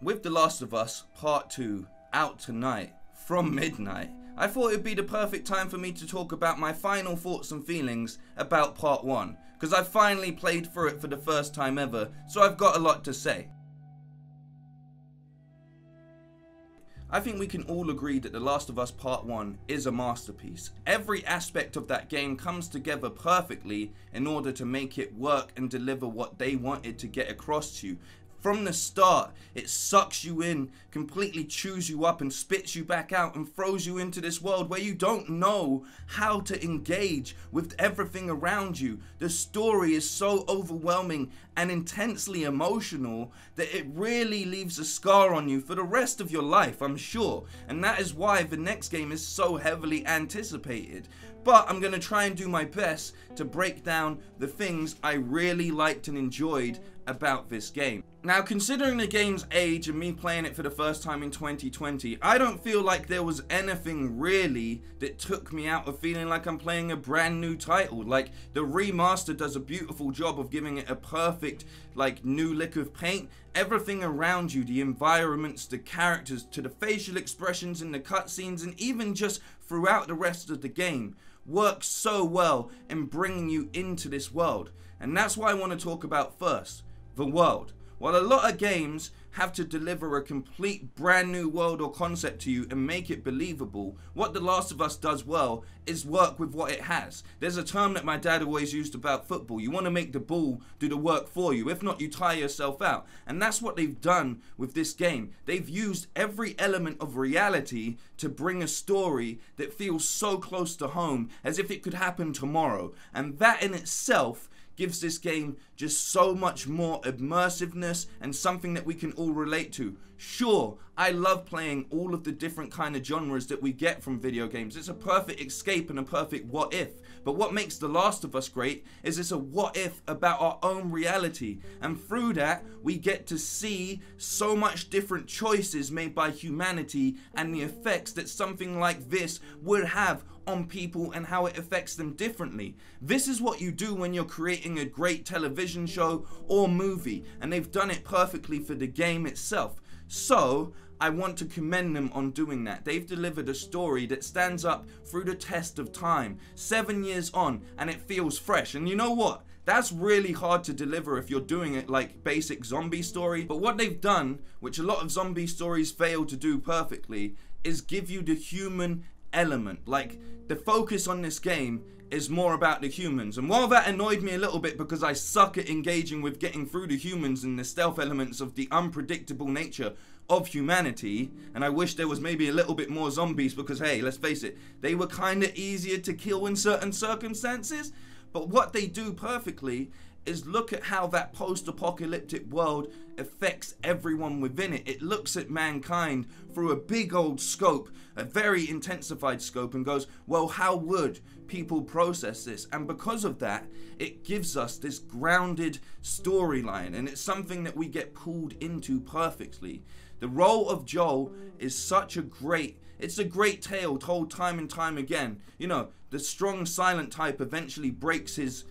With The Last of Us Part 2 out tonight from midnight, I thought it would be the perfect time for me to talk about my final thoughts and feelings about Part 1, because I finally played through it for the first time ever, so I've got a lot to say. I think we can all agree that The Last of Us Part 1 is a masterpiece. Every aspect of that game comes together perfectly in order to make it work and deliver what they wanted to get across to you. From the start, it sucks you in, completely chews you up and spits you back out and throws you into this world where you don't know how to engage with everything around you. The story is so overwhelming and intensely emotional that it really leaves a scar on you for the rest of your life, I'm sure. And that is why the next game is so heavily anticipated. But I'm going to try and do my best to break down the things I really liked and enjoyed about this game. Now, considering the game's age and me playing it for the first time in 2020, I don't feel like there was anything really that took me out of feeling like I'm playing a brand new title. Like, the remaster does a beautiful job of giving it a perfect, like, new lick of paint. Everything around you, the environments, the characters, to the facial expressions in the cutscenes, and even just throughout the rest of the game, works so well in bringing you into this world. And that's what I want to talk about first, the world. While a lot of games have to deliver a complete brand new world or concept to you and make it believable, what The Last of Us does well is work with what it has. There's a term that my dad always used about football. You want to make the ball do the work for you. If not, you tire yourself out. And that's what they've done with this game. They've used every element of reality to bring a story that feels so close to home as if it could happen tomorrow. And that in itself gives this game just so much more immersiveness and something that we can all relate to. Sure, I love playing all of the different kind of genres that we get from video games. It's a perfect escape and a perfect what if. But what makes The Last of Us great is it's a what if about our own reality. And through that, we get to see so much different choices made by humanity and the effects that something like this would have on people and how it affects them differently. This is what you do when you're creating a great television show or movie, and they've done it perfectly for the game itself. So I want to commend them on doing that. They've delivered a story that stands up through the test of time, 7 years on, and it feels fresh. And you know what? That's really hard to deliver if you're doing it like basic zombie story. But what they've done, which a lot of zombie stories fail to do perfectly, is give you the human element. Like, the focus on this game is more about the humans. And while that annoyed me a little bit because I suck at engaging with getting through the humans and the stealth elements of the unpredictable nature of humanity, and I wish there was maybe a little bit more zombies because, hey, let's face it, they were kind of easier to kill in certain circumstances. But what they do perfectly is look at how that post-apocalyptic world affects everyone within it. It looks at mankind through a big old scope, a very intensified scope, and goes, well, how would people process this? And because of that, it gives us this grounded storyline, and it's something that we get pulled into perfectly. The role of Joel is such a great, it's a great tale told time and time again. You know, the strong silent type eventually breaks his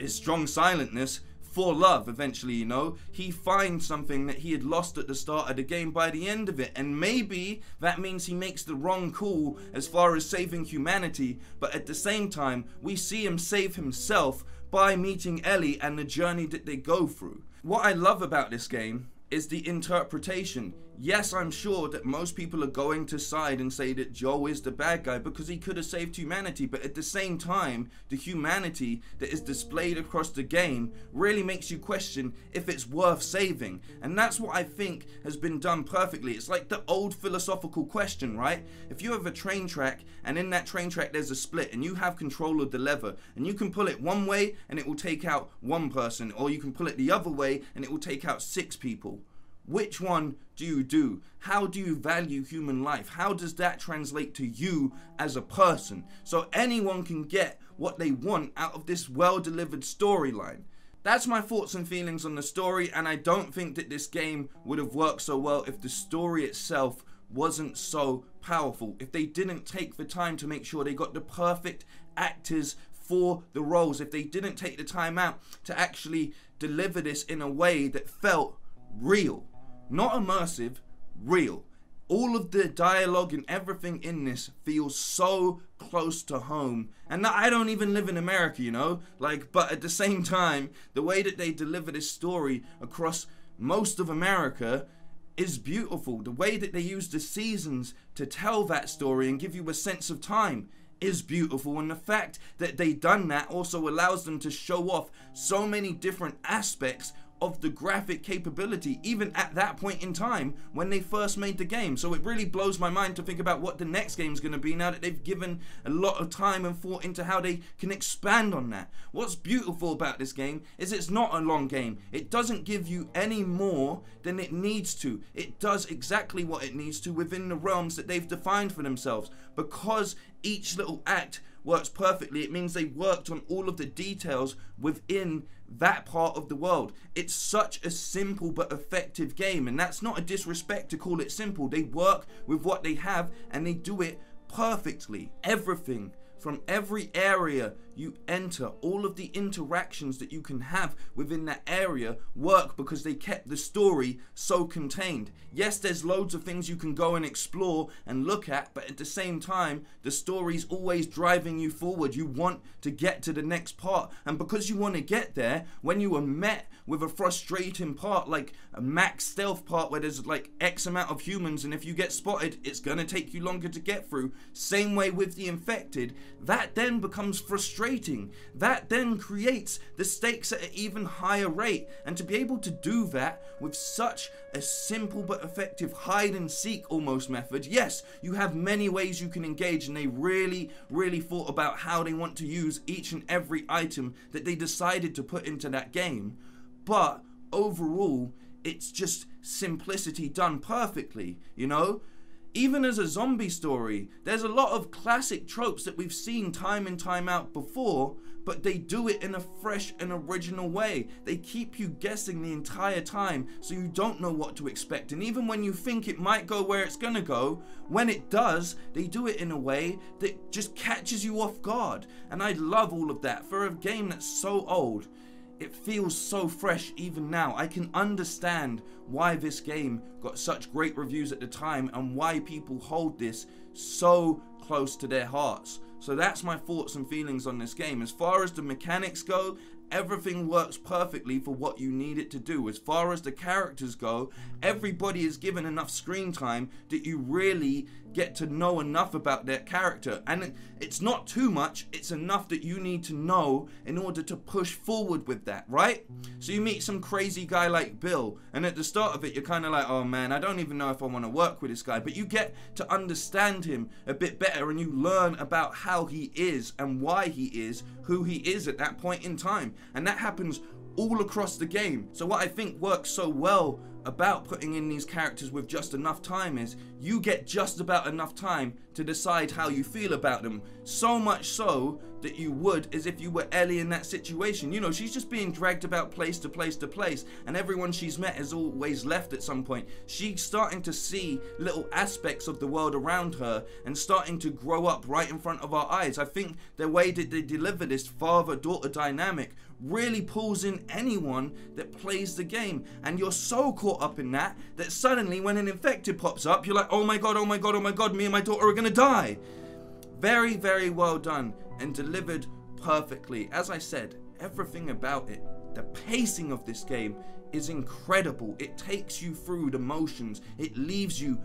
strong silentness for love eventually, you know. He finds something that he had lost at the start of the game by the end of it, and maybe that means he makes the wrong call as far as saving humanity, but at the same time we see him save himself by meeting Ellie and the journey that they go through. What I love about this game is the interpretation. Yes, I'm sure that most people are going to side and say that Joel is the bad guy because he could have saved humanity, but at the same time, the humanity that is displayed across the game really makes you question if it's worth saving. And that's what I think has been done perfectly. It's like the old philosophical question, right? If you have a train track and in that train track there's a split and you have control of the lever and you can pull it one way and it will take out one person, or you can pull it the other way and it will take out 6 people. Which one do you do? How do you value human life? How does that translate to you as a person? So anyone can get what they want out of this well-delivered storyline. That's my thoughts and feelings on the story, and I don't think that this game would have worked so well if the story itself wasn't so powerful. If they didn't take the time to make sure they got the perfect actors for the roles. If they didn't take the time out to actually deliver this in a way that felt real. Not immersive, real. All of the dialogue and everything in this feels so close to home. And I don't even live in America, you know? Like, but at the same time, the way that they deliver this story across most of America is beautiful. The way that they use the seasons to tell that story and give you a sense of time is beautiful. And the fact that they done that also allows them to show off so many different aspects of the graphic capability, even at that point in time when they first made the game. So it really blows my mind to think about what the next game is going to be now that they've given a lot of time and thought into how they can expand on that. What's beautiful about this game is it's not a long game. It doesn't give you any more than it needs to. It does exactly what it needs to within the realms that they've defined for themselves. Because each little act works perfectly, it means they worked on all of the details within that part of the world. It's such a simple but effective game, and that's not a disrespect to call it simple. They work with what they have and they do it perfectly. Everything from every area you enter, all of the interactions that you can have within that area work because they kept the story so contained. Yes, there's loads of things you can go and explore and look at, but at the same time, the story's always driving you forward. You want to get to the next part, and because you want to get there, when you are met with a frustrating part like a max stealth part where there's like X amount of humans, and if you get spotted, it's gonna take you longer to get through. Same way with the infected. That then becomes frustrating. That then creates the stakes at an even higher rate. And to be able to do that with such a simple but effective hide and seek almost method, yes, you have many ways you can engage, and they really thought about how they want to use each and every item that they decided to put into that game. But overall, it's just simplicity done perfectly, you know? Even as a zombie story, there's a lot of classic tropes that we've seen time and time out before, but they do it in a fresh and original way. They keep you guessing the entire time, so you don't know what to expect. And even when you think it might go where it's gonna go, when it does, they do it in a way that just catches you off guard. And I love all of that. For a game that's so old, it feels so fresh even now. I can understand why this game got such great reviews at the time and why people hold this so close to their hearts. So that's my thoughts and feelings on this game. As far as the mechanics go, everything works perfectly for what you need it to do. As far as the characters go, everybody is given enough screen time that you really get to know enough about their character. And it's not too much, it's enough that you need to know in order to push forward with that, right? So you meet some crazy guy like Bill, and at the start of it, you're kind of like, oh man, I don't even know if I want to work with this guy. But you get to understand him a bit better, and you learn about how he is and why he is who he is at that point in time. And that happens all across the game. So what I think works so well about putting in these characters with just enough time is you get just about enough time to decide how you feel about them. So much so that you would as if you were Ellie in that situation. You know, she's just being dragged about place to place to place, and everyone she's met has always left at some point. She's starting to see little aspects of the world around her and starting to grow up right in front of our eyes. I think the way that they deliver this father-daughter dynamic really pulls in anyone that plays the game, and you're so caught up in that suddenly when an infected pops up, you're like, oh my god, oh my god, oh my god, me and my daughter are gonna die. Very, very well done and delivered perfectly. As I said, everything about it, the pacing of this game is incredible. It takes you through the motions. It leaves you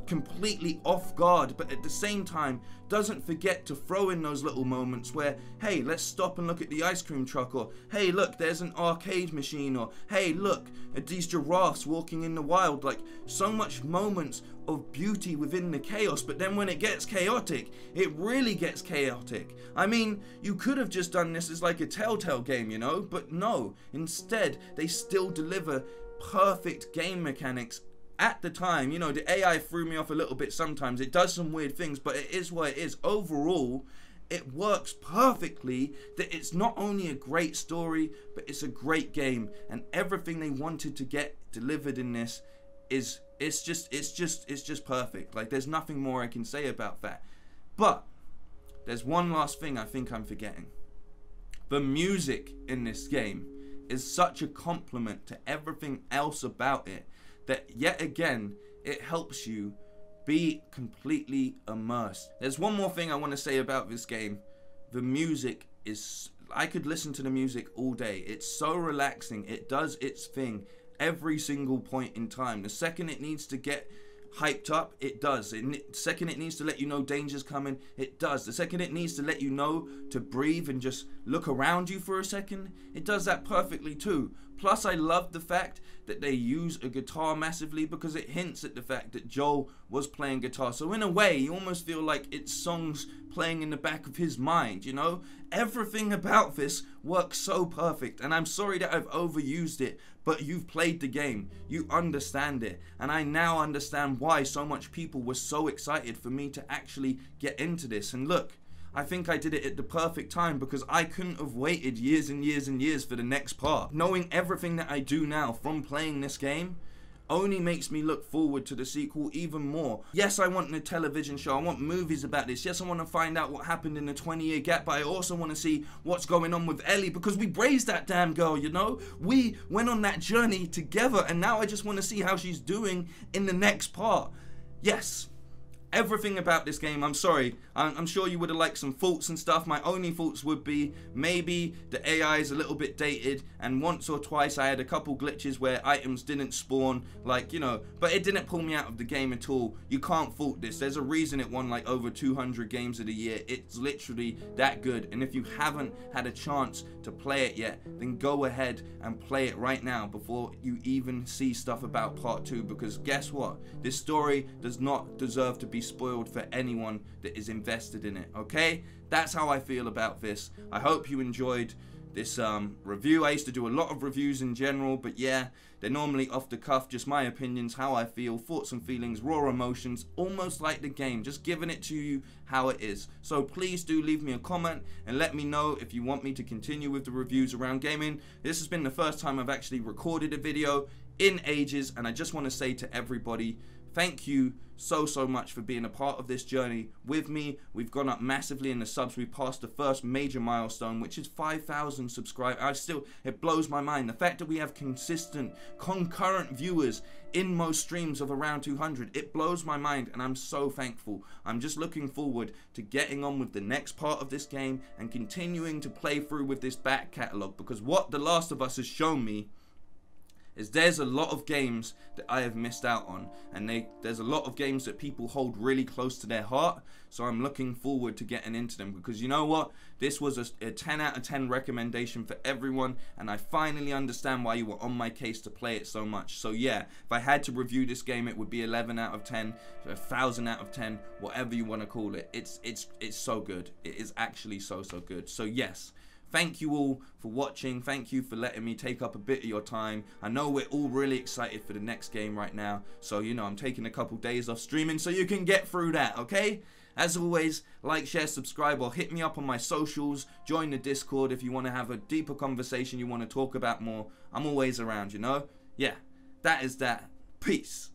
completely off guard, but at the same time doesn't forget to throw in those little moments where, hey, let's stop and look at the ice cream truck, or hey, look, there's an arcade machine, or hey, look at these giraffes walking in the wild. Like, so much moments of beauty within the chaos, but then when it gets chaotic, it really gets chaotic. I mean, you could have just done this as like a Telltale game, you know, but no, instead they still deliver perfect game mechanics. At the time, you know, the AI threw me off a little bit sometimes. It does some weird things, but it is what it is. Overall, it works perfectly. That it's not only a great story, but it's a great game. And everything they wanted to get delivered in this is, it's just perfect. Like, there's nothing more I can say about that. But there's one last thing I think I'm forgetting. The music in this game is such a compliment to everything else about it, that yet again, it helps you be completely immersed. There's one more thing I want to say about this game. The music is, I could listen to the music all day. It's so relaxing. It does its thing every single point in time. The second it needs to get hyped up, it does. The second it needs to let you know danger's coming, it does. The second it needs to let you know to breathe and just look around you for a second, it does that perfectly too. Plus, I love the fact that they use a guitar massively, because it hints at the fact that Joel was playing guitar. So in a way, you almost feel like it's songs playing in the back of his mind, you know? Everything about this works so perfect, and I'm sorry that I've overused it, but you've played the game, you understand it, and I now understand why so much people were so excited for me to actually get into this. And look, I think I did it at the perfect time, because I couldn't have waited years and years and years for the next part. Knowing everything that I do now from playing this game only makes me look forward to the sequel even more. Yes, I want a television show, I want movies about this. Yes, I want to find out what happened in the 20-year gap, but I also want to see what's going on with Ellie, because we raised that damn girl, you know? We went on that journey together, and now I just want to see how she's doing in the next part. Yes. Everything about this game, I'm sorry, I'm sure you would have liked some faults and stuff. My only faults would be maybe the AI is a little bit dated, and once or twice I had a couple glitches where items didn't spawn, like, you know, but it didn't pull me out of the game at all. You can't fault this. There's a reason it won like over 200 games of the year. It's literally that good, and if you haven't had a chance to play it yet, then go ahead and play it right now before you even see stuff about part 2, because guess what? This story does not deserve to be spoiled for anyone that is invested in it, okay? That's how I feel about this. I hope you enjoyed this review. I used to do a lot of reviews in general, but yeah, they're normally off the cuff, just my opinions, how I feel, thoughts and feelings, raw emotions, almost like the game, just giving it to you how it is. So please do leave me a comment and let me know if you want me to continue with the reviews around gaming. This has been the first time I've actually recorded a video in ages, and I just want to say to everybody, thank you so much for being a part of this journey with me. We've gone up massively in the subs. We passed the first major milestone, which is 5,000 subscribers. It blows my mind. The fact that we have consistent, concurrent viewers in most streams of around 200, it blows my mind, and I'm so thankful. I'm just looking forward to getting on with the next part of this game and continuing to play through with this back catalogue, because what The Last of Us has shown me is there's a lot of games that I have missed out on, and there's a lot of games that people hold really close to their heart, so I'm looking forward to getting into them, because you know what, this was a 10 out of 10 recommendation for everyone, and I finally understand why you were on my case to play it so much. So yeah, if I had to review this game, it would be 11 out of 10, 1,000 out of 10, whatever you want to call it. It's so good. It is actually so good. So yes, thank you all for watching. Thank you for letting me take up a bit of your time. I know we're all really excited for the next game right now, so you know, I'm taking a couple days off streaming so you can get through that, okay? As always, like, share, subscribe, or hit me up on my socials. Join the Discord if you want to have a deeper conversation, you want to talk about more. I'm always around, you know? Yeah, that is that. Peace.